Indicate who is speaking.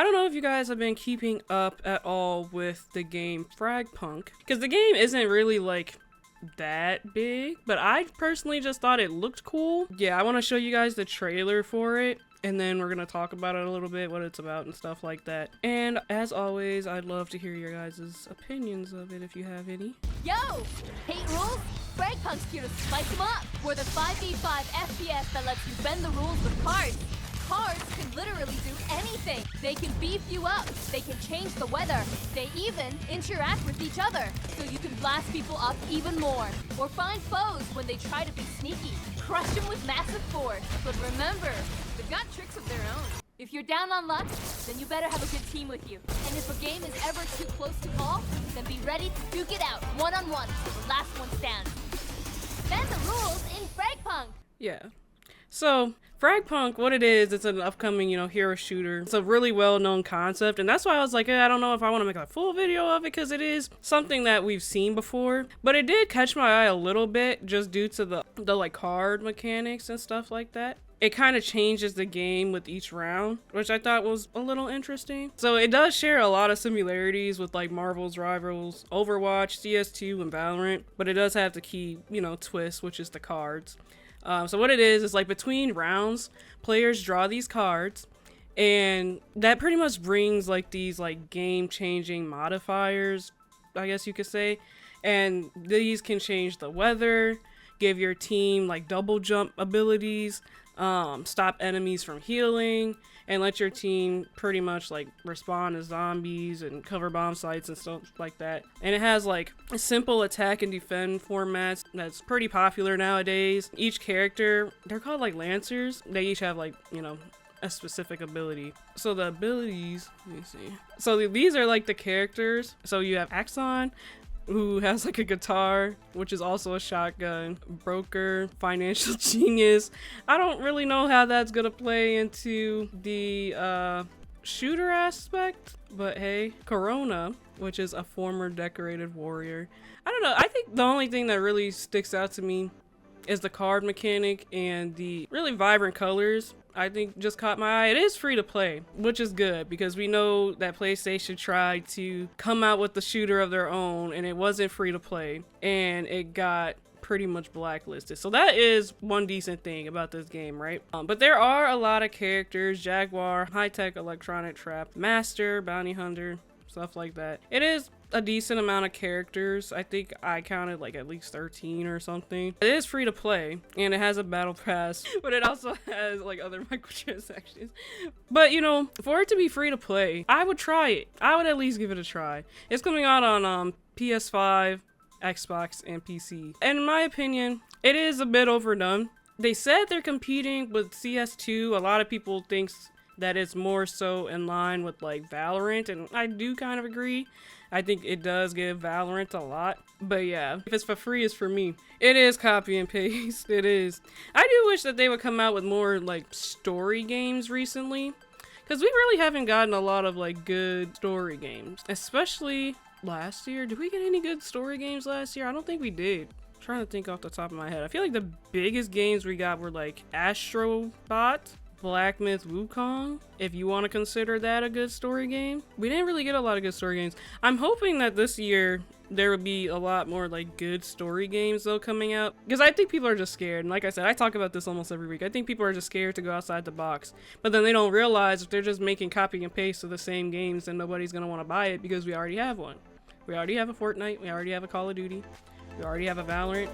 Speaker 1: don't know if you guys have been keeping up at all with the game FragPunk, because the game isn't really like that big, but I personally just thought it looked cool. Yeah, I want to show you guys the trailer for it, and then we're gonna talk about it a little bit, what it's about and stuff like that. And as always, I'd love to hear your guys' opinions of it if you have any.
Speaker 2: Yo! Hate rules? FragPunk's here to spice them up! We're the 5v5 FPS that lets you bend the rules with cards. Cards can literally do anything. They can beef you up, they can change the weather, they even interact with each other, so you can blast people up even more. Or find foes when they try to be sneaky. Crush them with massive force. But remember, they've got tricks of their own. If you're down on luck, then you better have a good team with you. And if a game is ever too close to call, then be ready to duke it out one-on-one till the last one stands. Bend the rules in FragPunk!
Speaker 1: Yeah. So, FragPunk, what it is, it's an upcoming, hero shooter. It's a really well-known concept, and that's why I was like, I don't know if I want to make a full video of it, because it is something that we've seen before. But it did catch my eye a little bit, just due to the like, card mechanics and stuff like that. It kind of changes the game with each round, which I thought was a little interesting. So it does share a lot of similarities with like Marvel's rivals, Overwatch, CS2, and Valorant, but it does have the key, twist, which is the cards. So what it is like between rounds, players draw these cards, and that pretty much brings like these like game-changing modifiers, I guess you could say. And these can change the weather, give your team like double jump abilities, stop enemies from healing, and let your team pretty much like respond as zombies and cover bomb sites and stuff like that. And it has like a simple attack and defend formats that's pretty popular nowadays. Each character, they're called like lancers. They each have like, a specific ability. So the abilities, let me see. So these are like the characters. So you have Axon, who has like a guitar, which is also a shotgun. Broker, financial genius. I don't really know how that's gonna play into the shooter aspect, but hey. Corona, which is a former decorated warrior. I don't know, I think the only thing that really sticks out to me is the card mechanic and the really vibrant colors. I think just caught my eye. It is free to play, which is good because we know that PlayStation tried to come out with the shooter of their own and it wasn't free to play and it got pretty much blacklisted. So that is one decent thing about this game, right? But there are a lot of characters: Jaguar, high-tech electronic trap, master, bounty hunter, stuff like that. It is a decent amount of characters. I think I counted like at least 13 or something. It is free to play and it has a battle pass, but it also has like other microtransactions. But for it to be free to play, I would try it. I would at least give it a try. It's coming out on PS5, Xbox, and PC. And in my opinion, it is a bit overdone. They said they're competing with CS2. A lot of people think that it's more so in line with like Valorant, and I do kind of agree. I think it does give Valorant a lot, but yeah, if it's for free, it's for me. It is copy and paste. It is. I do wish that they would come out with more like story games recently, because we really haven't gotten a lot of like good story games, especially last year. Did we get any good story games last year? I don't think we did. I'm trying to think off the top of my head. I feel like the biggest games we got were like Astrobot, Black Myth Wukong, if you want to consider that a good story game. We didn't really get a lot of good story games. I'm hoping that this year there will be a lot more like good story games though coming out, because I think people are just scared. And like I said, I talk about this almost every week. I think people are just scared to go outside the box, but then they don't realize if they're just making copy and paste of the same games, then nobody's gonna want to buy it because we already have one. We already have a Fortnite, we already have a Call of Duty, we already have a Valorant.